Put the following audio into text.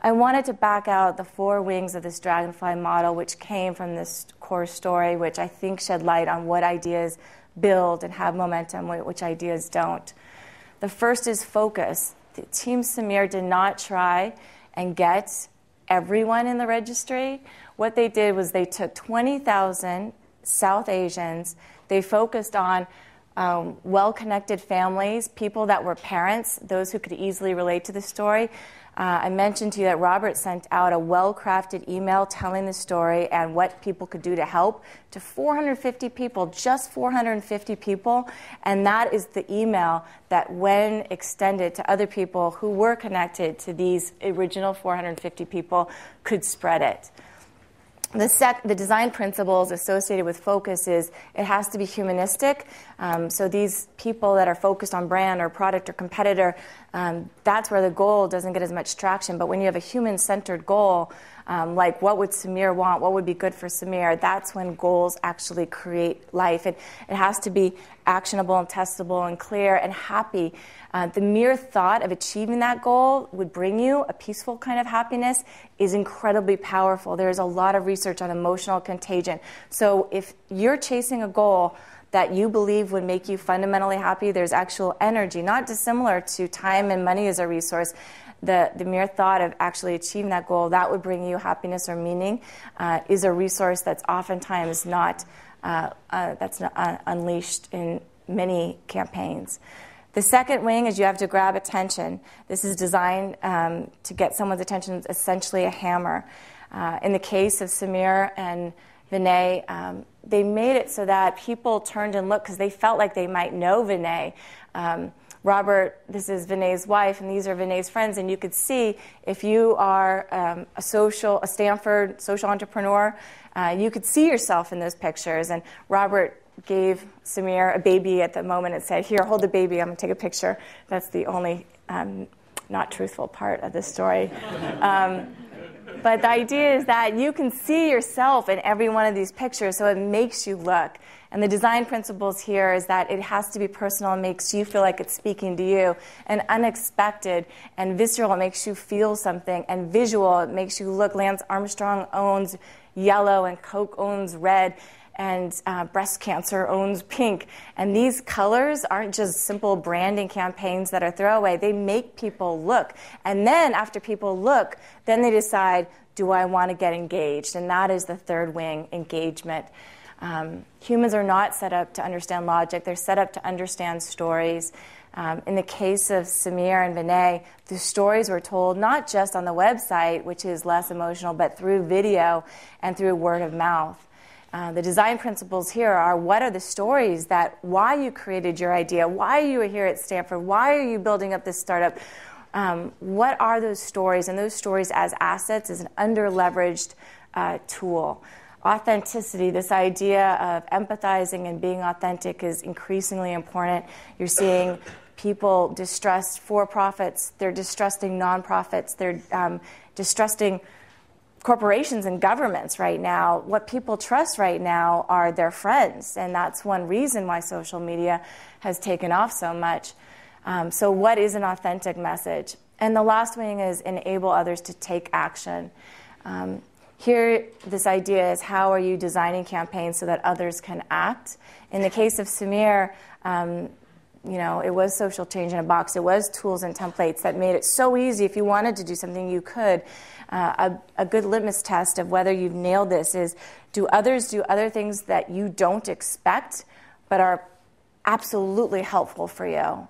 I wanted to back out the 4 wings of this dragonfly model, which came from this core story, which I think shed light on what ideas build and have momentum, which ideas don't. The first is focus. Team Samir did not try and get everyone in the registry. What they did was they took 20,000 South Asians. They focused on well-connected families, people that were parents, those who could easily relate to the story. I mentioned to you that Robert sent out a well-crafted email telling the story and what people could do to help to 450 people, just 450 people. And that is the email that, when extended to other people who were connected to these original 450 people, could spread it. The design principles associated with focus is it has to be humanistic. So these people that are focused on brand or product or competitor, that's where the goal doesn't get as much traction. But when you have a human-centered goal, like what would Samir want, what would be good for Samir, that's when goals actually create life. It has to be actionable and testable and clear and happy. The mere thought of achieving that goal would bring you a peaceful kind of happiness is incredibly powerful. There's a lot of research on emotional contagion. So if you're chasing a goal that you believe would make you fundamentally happy, there's actual energy, not dissimilar to time and money as a resource. The mere thought of actually achieving that goal, that would bring you happiness or meaning, is a resource that's oftentimes not unleashed in many campaigns. The second wing is you have to grab attention. This is designed to get someone's attention, essentially a hammer. In the case of Samir and Vinay, they made it so that people turned and looked because they felt like they might know Vinay. Robert, this is Vinay's wife, and these are Vinay's friends, and you could see if you are a Stanford social entrepreneur, you could see yourself in those pictures. And Robert gave Samir a baby at the moment and said, "Here, hold the baby, I'm going to take a picture." That's the only not truthful part of this story. But the idea is that you can see yourself in every one of these pictures, so it makes you look. And the design principles here is that it has to be personal and makes you feel like it's speaking to you. And unexpected and visceral, it makes you feel something. And visual, it makes you look. Lance Armstrong owns yellow and Coke owns red. And breast cancer owns pink. And these colors aren't just simple branding campaigns that are throwaway. They make people look. And then after people look, then they decide, do I want to get engaged? And that is the third wing, engagement. Humans are not set up to understand logic. They're set up to understand stories. In the case of Samir and Vinay, the stories were told not just on the website, which is less emotional, but through video and through word of mouth. The design principles here are, what are the stories that, why you created your idea, why you are here at Stanford, why are you building up this startup, what are those stories? And those stories as assets is an under-leveraged tool. Authenticity, this idea of empathizing and being authentic, is increasingly important. You're seeing people distrust for-profits, they're distrusting nonprofits, they're distrusting corporations and governments right now. What people trust right now are their friends, and that's one reason why social media has taken off so much. So what is an authentic message? And the last wing is enable others to take action. Here, this idea is, how are you designing campaigns so that others can act? In the case of Samir, it was social change in a box. It was tools and templates that made it so easy. If you wanted to do something, you could. A good litmus test of whether you've nailed this is, do others do other things that you don't expect but are absolutely helpful for you?